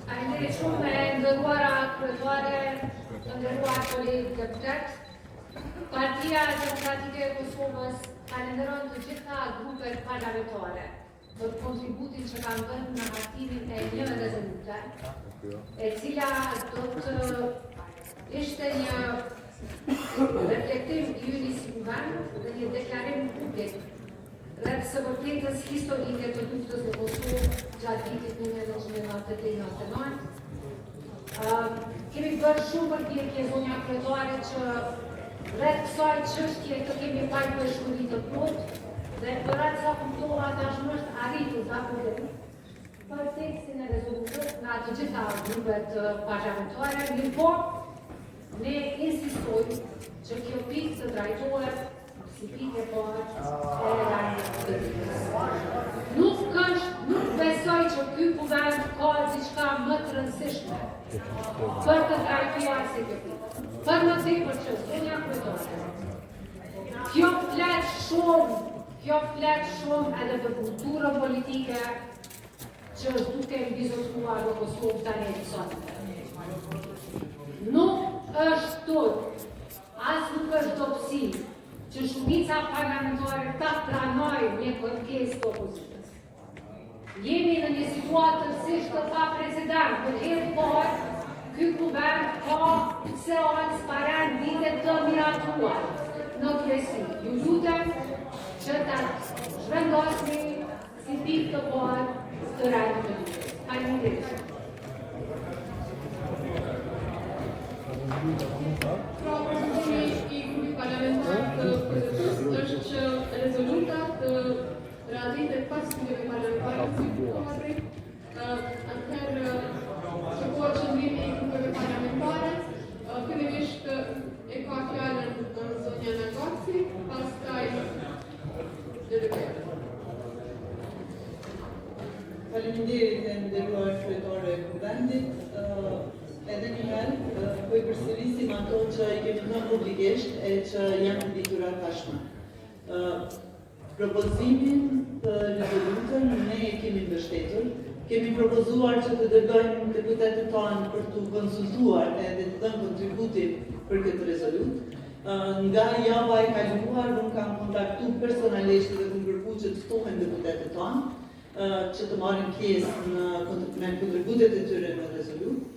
Faleminderit shumë e nderuara kryetare, të nderuar kolegë deputet. Partia Demokratike e Kosovës falenderon të gjitha grupet parlamentare për kontributin që kanë dhënë në hartimin e një rezolute, e cila do të ishte një reflektim i ynë si guvern dhe një deklarim publik rreth së vërtetës historike të luftës në Kosovë gjatë vitit 1998-99. Kemi bërë shumë përpjekje zonja kryetare që rreth kësaj çështje të kemi parë bashkëri të plotë dhe për atë sa kuptova tashmë është arritur zakonisht për tekstin e rezolutës nga të gjitha grupet parlamentare, mirëpo ne insistojmë që kjo pikë të trajtohet si pikë e parë e realizimit. Nuk besoj që ky guvern ka diçka më të rëndësishme për të trajtuar si kjo pikë. Për më tepër që zonja kryetare, kjo flet shumë edhe për kulturën politike që është duke mbizotuar në Kosovë tani e sot. Nuk është turp, as nuk është dobësi që shumica parlamentare ta pranojë një kërkesë të opozitës. Jemi në një situatë tërësisht të paprecedent, për herë parë ky guvern ka seancë parandite të miratuar në kryesi. Ju lutem që ta zhvendosni si pikë të parë të realizimit. Faleminderit. Është që rezolutat realizite pas studjeve parlamentare atëherë që po qëndrimi i grupeve parlamentare, fillimisht e ka fjalën zonja Nagaci, pastaj delegatë. Faleminderit e nderuar kryetare e kuvendit. Edhe një herë, po i përsërisim ato që i kemi thënë publikisht e që janë ditura tashmë. Propozimin të rezolutën ne e kemi mbështetur. Kemi propozuar që të dërgojmë deputetët tanë për të konsultuar edhe të dhënë kontributin për këtë rezolut. Nga java e kaluar, unë kam kontaktu personalisht dhe të kërkuar që të ftohen deputetët tanë që të marrin pjesë në kontributet e tyre në rezolut.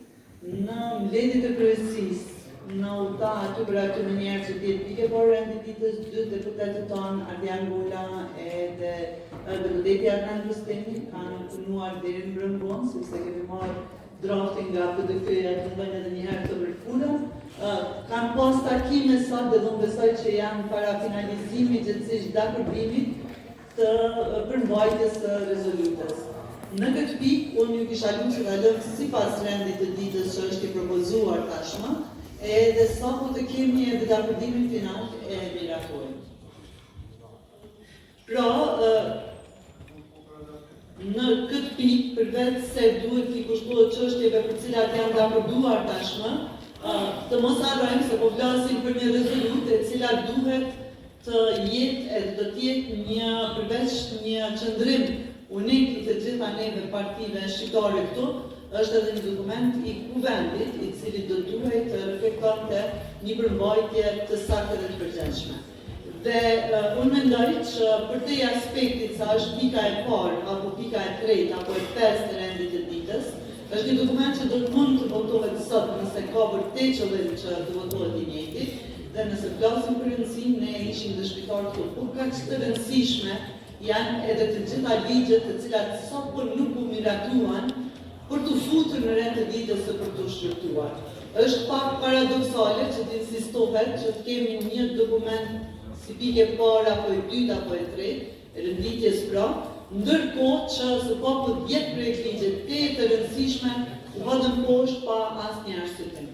Në mbledhjet e kryesisë, në udhëta aty për aty më njerë që tjetë pike por rendititës, dy deputetët tonë, Ardian Gola edhe deputeti Arnan Rustemi, kanë punuar deri në brëndon, sepse kemi marrë drafting nga PDF-ja të bëjnë edhe njëherë të mërkura. Kanë pas takime sot dhe do besoj që janë para finalizimit gjithësisht dakordimit të përmbajtjes së rezolutës. Në këtë pikë, unë ju kisha lutur ta lëm sipas rendit të ditës që është i propozuar tashmë, edhe sapo të kemi edhe dakordimin final e miratojmë. Pra, në këtë pikë, përveç se duhet t'i kushtohet çështjeve për cilat janë dakorduar tashmë, të mos harrojmë se po flasim për një rezolutë e cila duhet të jetë edhe do të jetë një përveç një qëndrim unik i të gjitha neve partive shqiptare këtu, është edhe një dokument i kuvendit, i cili do duhet të reflektonte një përmbajtje të saktë dhe të përgjithshme. Dhe unë mendoj që për te aspektit sa është pika e parë, apo pika e tretë, apo e pestë të rendit të ditës, është një dokument që do të mund të votohet sot nëse ka vërtet qëllim që të votohet i njëjti, dhe nëse flasim për rëndësinë, ne ishim dëshmitar këtu, por kaq të rëndësishme janë edhe të gjitha ligjet të cilat sapo nuk u miratuan për të futur në rend të ditës së për të shqyrtuar. Është pak paradoksale që të insistohet që të kemi një dokument si pikë e parë apo e dytë apo e tretë, renditjes pra, ndërkohë që së papu 10 projekt ligje të rëndësishme u hodhën poshtë pa asnjë arsye.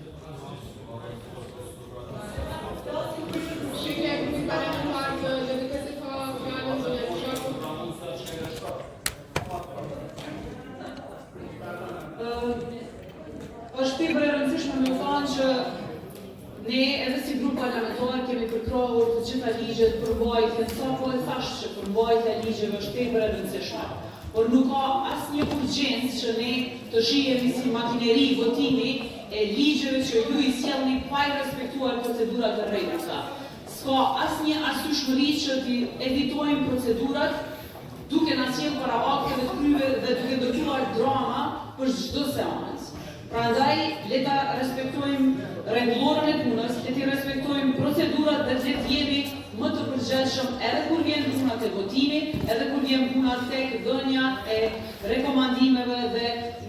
Shikoj përmbajtjen, sa po e thash që përmbajtja e ligjeve është tepër e rëndësishme. Por nuk ka asnjë urgjencë që ne të shihemi si makineri votimi e ligjeve që ju i sjellni pa i respektuar procedurat e rregullta. S'ka asnjë arsyeshmëri që të evitojmë procedurat duke na sjellë para akteve të kryve dhe duke ndërtuar drama për çdo seancë. Prandaj, le ta respektojmë rregullorën e punës, le të respektojmë procedurat dhe le të jemi më të përgjegjshëm edhe kur vjen puna te votimi, edhe kur vjen puna tek dhënia e rekomandimeve dhe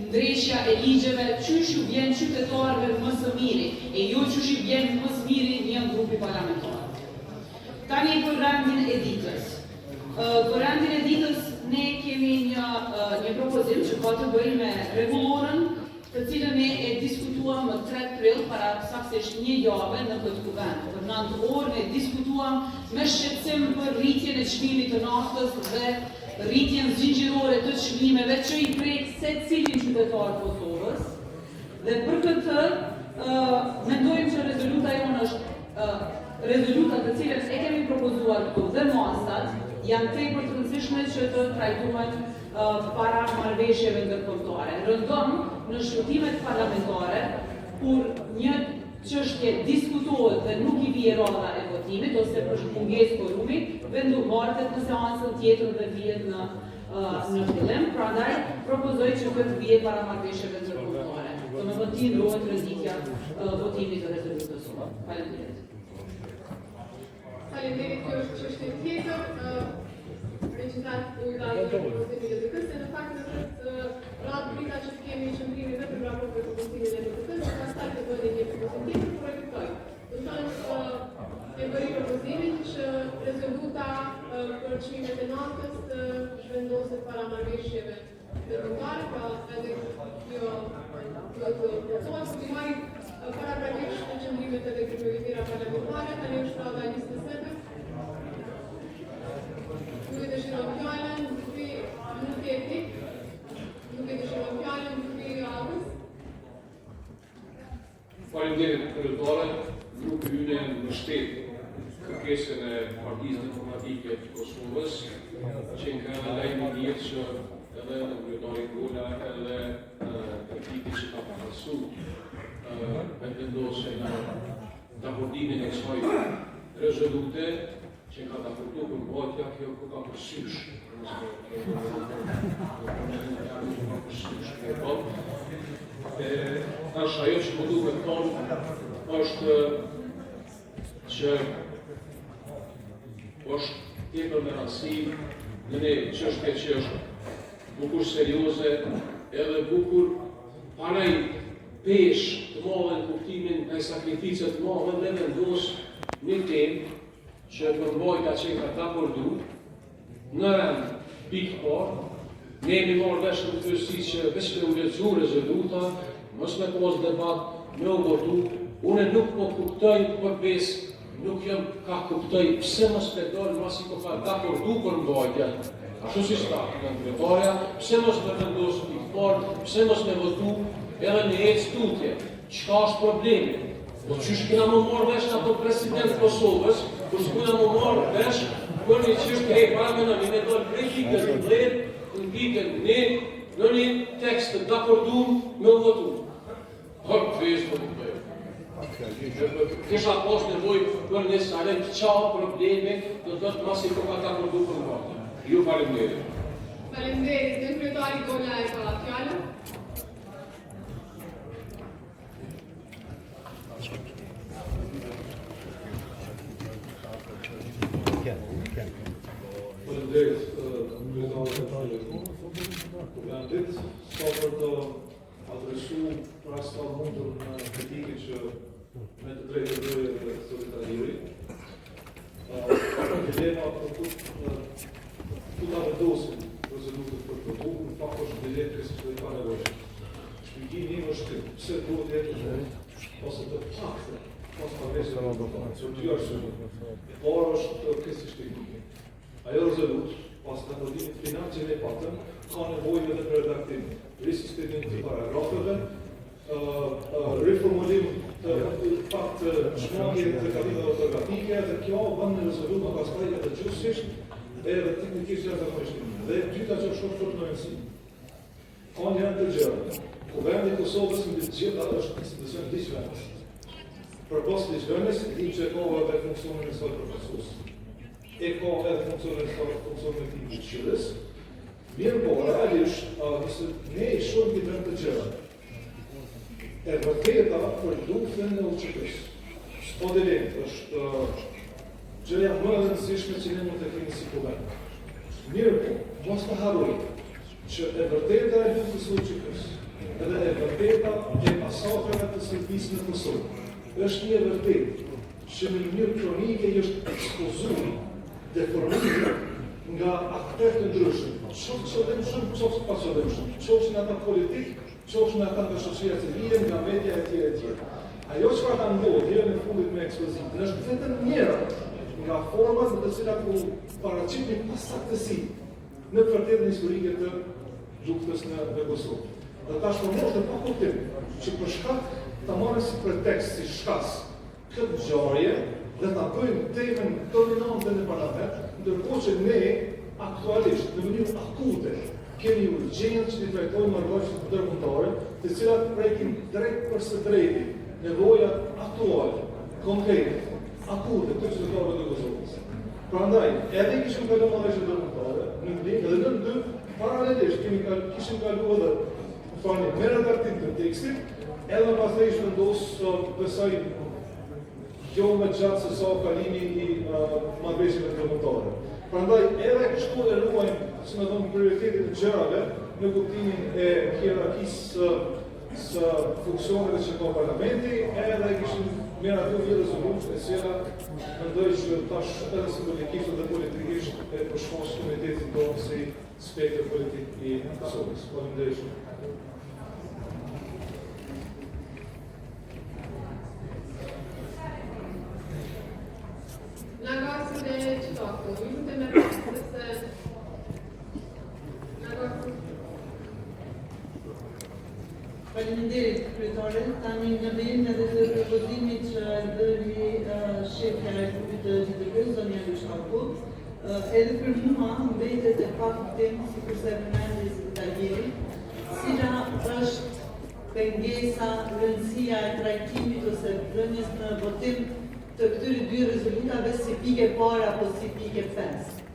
ndreshja e ligjeve, qysh ju vjen qytetarëve më së miri, e jo qysh i vjen më së miri një grupi parlamentar. Tani për rendin e ditës. Për rendin e ditës ne kemi një propozim që ka të bëjë me rregullorën, të cilën ne e diskutuam më 3 prill para saktësisht një jave në këtë kuvend. Për 9 orë ne diskutuam me shqetësim për rritjen e çmimit të naftës dhe rritjen zinxhirore të çmimeve që i prek secilin qytetar të Kosovës. Dhe për këtë mendojmë që rezoluta jonë është rezoluta të cilën e kemi propozuar këtu dhe masat janë tepër të rëndësishme që të trajtohen para marrëveshjeve ndërkombëtare. Rëndom në shkëtimet parlamentare, kur një çështje diskutohet dhe nuk i vije rradha e votimit ose për mungesë kvorumi, vendomarrët në seancën tjetër dhe vihet në fillim. Prandaj propozoj që këtë vije para marrëveshjeve ndërkombëtare. Domethënë ndrohet rrezikja votimit të rezolutës. Faleminderit. Faleminderit, kjo është çështje tjetër. Megjithatë, u dha propozimin e DK-s, në fakt në këtë radhë prita që të kemi qëndrimin vetëm raport për propozimin e DK-s, që pastaj të bëjnë një propozim tjetër, por e kuptoj. Do të thonë e bëri propozimin që rezoluta për çmimet e naftës vendoset para marrëveshjeve ndërkombëtare, pra edhe kjo do të plotësohet, por i marrim paraprakisht në qëndrimet e grupeve tjera parlamentare, tani është rradha e 27. Nuk e dëshiron fjallën, nuk e etik, nuk e dëshiron fjallën, nuk e Agës. Faleminderit kryetare, grupi ynë mbështet kërkesën e Partisë Demokratike të Kosovës, që nga lajmi mirë që edhe në kryetari Gola edhe ekipit që ka përfaqësuar vendosën në dakordimin e kësaj rezolute që nga dakordu për mbajtja kjo ku ka përsysh. Tash ajo që më duhet thonë është që është tepër me rëndësi në një çështje që është bukur serioze edhe bukur paraj pesh të madhe në kuptimin e sakrificët të madhe dhe vendos një temë që përmbajtja që nga dakordu në rend pikë parë, ne jemi marrë vesh në përgjithësi që veç me u lexu rezoluta, mos me pas debat, me u votu, une nuk po kuptoj përbes, nuk jam ka kuptoj pse mos me dorë masi po ka dakordu përmbajtja. Ashtu si sta, në kryetarja, pse mos me vendos pikë parë, pse mos me votu edhe në ecë tutje. Çka është problemi? Po qysh kena më marrë vesh ato president Kosovës, kur s'kuna më marrë vesh për një çështje e para me me dorë prej pikës në blerë, në pikën në një tekst të dakordum me u votu. Por këtëves për të bëjë. Kisha pas nevoj për një salem qa probleme do të të masi për ka dakordu për mbajtje. Ju faleminderit. Faleminderit, në kryetari Gola e ka fjallën. Faleminderit, Kuvendit, sa për të adresu prasta mundur në kritikën që me të drejtë të dojë dhe solidariri. Dilema për ku ta vendosin rezolutët për të bu, në fakt është dilemë kësë që ka nevojë. Shpjegimi im është pse duhet jetë ose të fakte, pas parvesë që dy arsye. E para është kësë shpjegimi. Ajo rezolut, pas dakordimit final që ne patëm, ka nevojë edhe për redaktim, risistemim të paragrafeve, riformulim të fakt shmangje të kabinave ortografike, dhe kjo bën në rezolut më pastaj edhe edhe teknikisht jashtëzakonisht. Dhe dyta që është shumë në rëndësi. Ka një të gjëra. Kuvendi i Kosovës mbi të gjitha është institucion ligjvendës. Përbos ligjvendës, dim që ka edhe funksionin e saj përfaqësues. E ka edhe funksionin e tij ligjshërës. Mirë po, realisht, nëse ne i shohim këtë të gjëra, e vërteta për luftën e UÇK-s. Po dilem, është gjëja më e rëndësishme që ne mund të kemi si kuvend. Mirë po, mos të harrojmë që e vërteta e luftës së UÇK-s, edhe e vërteta e masakrave të Serbisë në Kosovë, është një vërtetë që në mënyrë kronike është ekspozuar, deformuar nga aktorë të ndryshëm, qoftë qëllimshëm, qoftë pa qëllimshëm, qoftë nga ata politik, qoftë nga ata nga shoqëria civile, nga media etj. Ajo çfarë ka ndodhur deri në fundit me ekspozitën është vetëm njëra nga format në të cilat u paraqitin pasaktësi në vërtetën historike të luftës në Kosovë. Dhe tash po është pa kuptim që për shkak ta marrin si pretekst, si shkas këtë ngjarje dhe ta bëjmë temën dominante në parlament, ndërkohë që ne aktualisht në mënyrë akute kemi urgjencë që të trajtojmë marrëveshjet ndërkombëtare, të cilat prekin drejt për së drejti nevojat aktuale, konkrete, akute të qytetarëve të Kosovës. Prandaj, edhe kishim kaluar marrëveshjet ndërkombëtare, në një edhe në dy paralelisht kishim kaluar edhe me redaktim të tekstit, edhe pastaj ishte vendosur besoj jo më gjatë se sa kalimi i marrëveshjeve ndërkombëtare. Prandaj edhe kështu e ruajmë, si më thonë, prioritetin e gjërave në kuptimin e hierarkisë së funksioneve që ka parlamenti, edhe kishim menatur një rezolutë e cila mendoj që tash edhe simbolikisht dhe politikisht e përshkon komunitetin tonë si spektër politik i Kosovës. Faleminderit shumë. Faleminderit, kryetare. Tani në vend edhe të propozimit që bëri shefja e grupit të GDK-s, zonja Lushaku, edhe për mua mbetet e pakuptim, sikurse përmendi sekretarieri, cila është pengesa, rëndësia e trajtimit ose vënies në votim të këtyre dy rezolutave si pike parë apo si pike 5.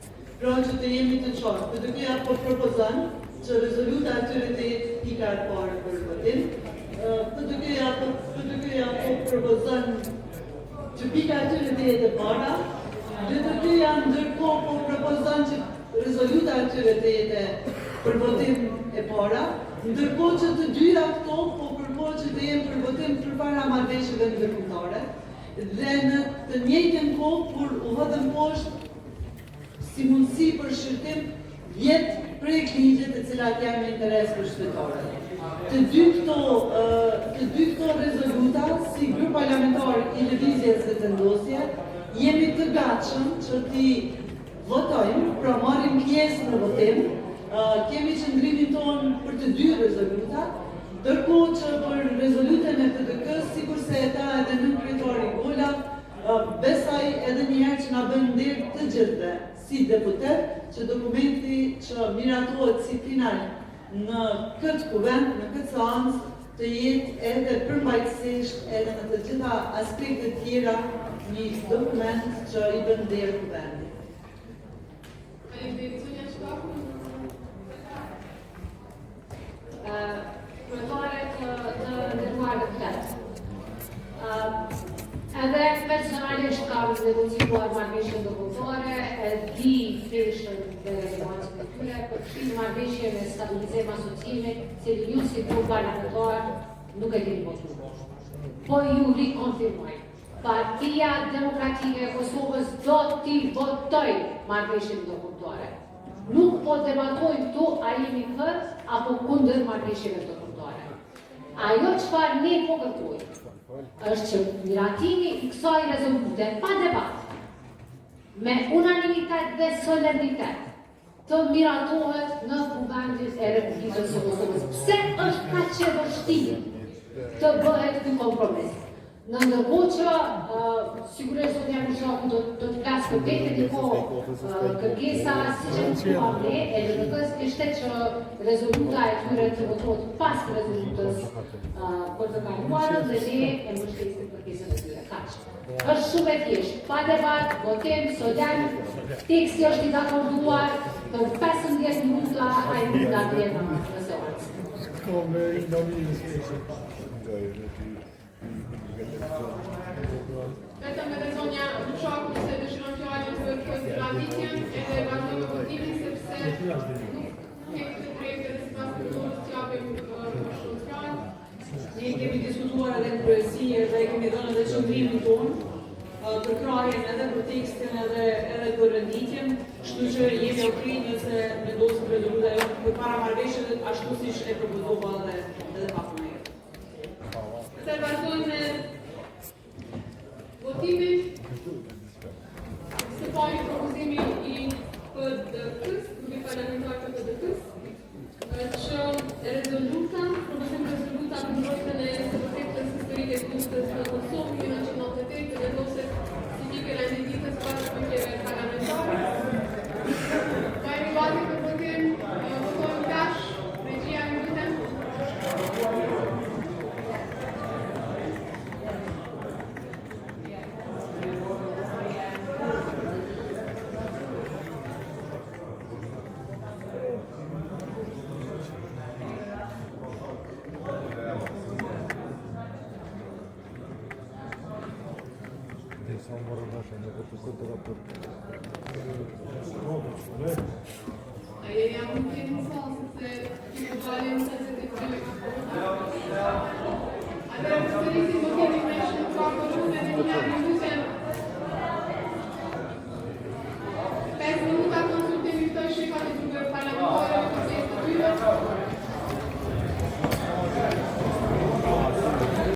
Pra që të jemi të qartë, PDK-ja po propozon që rezoluta atyre të jetë pika e parë për votim. PDK-ja po propozon që pika atyre të jetë e para. PDK-ja ndërkohë po propozon që rezoluta atyre të jetë për votim e para. Ndërkohë që të dyra këto po kërkojnë që të jenë për votim përpara marrëveshjeve ndërkombëtare. Dhe në të njëjtën kohë, kur u hodhën poshtë si mundësi për shërtim 10 projekt ligje të cilat janë me interes për qytetarët. Të dy këto rezoluta, si grup parlamentar i lëvizjes dhe të ndosje, jemi të gatshëm që t'i votojmë, pra marrim pjesë në votim, kemi qëndrimin tonë për të dy rezoluta, ndërkohë që për rezolutën e PDK-s, sikurse e tha edhe nën kryetari Gola, besoj edhe njëherë që na bën nder të gjithëve si deputet, që dokumenti që miratohet si final në këtë kuvend, në këtë seancë, të jetë edhe përmbajtësisht edhe në të gjitha aspektet tjera një dokument që i bën nder kuvendit. Kryetare të ndërmarrë të fletë. Edhe personalisht kam negocjuar marrëveshje ndërkombëtare, e di peshën dhe relevancën e tyre, përfshin marrëveshje me stabilizim asociimit, cili ju si grup parlamentar nuk e keni votuar. Po ju rikonfirmoj. Partia Demokratike e Kosovës do t'i votoj marrëveshjen ndërkombëtare. Nuk po debatojmë këtu a jemi për apo kundër marrëveshjeve ndërkombëtare. Ajo çfarë ne po kërkojmë është që miratimi i kësaj rezolute pa debat, me unanimitet dhe solemnitet, të miratohet në kuvendin e Republikës së Kosovës. Pse është kaq e vështirë të bëhet ky kompromis? Në ndërkohë që sigurisht zonja Mëshaku do të flasë për vete ndiko kërkesa si që në kuam ne, e LDK-s ishte që rezoluta e tyre të votohet pas rezolutës për të kaluarën dhe ne e mbështesim kërkesën e tyre. Kaq. Është shumë e thjeshtë, pa debat, votim, sodjan, teksti është i dakorduar për 15 minuta, ai nuk da vjetë në orës. Vetëm edhe zonja Mëshaku se dëshiron fjalën për këtë traditjen edhe vazhdojmë me votimin sepse nuk kemi të drejtë edhe sipas procedurës që japim shumë fjalë. Ne kemi diskutuar edhe në kryesi dhe kemi dhënë edhe qëndrimin tonë për krajen edhe për tekstin edhe për renditjen, kështu që jemi okej nëse vendosim rezoluta jo përpara marrëveshjeve ashtu siç e propozova edhe pak më herë. Se vazhdojmë me votimin. Së pari propozimi i PDK-s, grupi parlamentar të PDK-s, që rezoluta, propozim rezoluta për mbrojtjen e sigurisë historike të luftës në Kosovë 1998 dhe vendoset specifike la indicitës pas shpëngjeve parlamentare. Ka jemi gati për votim, votojmë tash, regjia në lutem. Jeni jam nuk jeni salë, se të valim se se të këtë. Atërë, të sërisim votimin me shumë.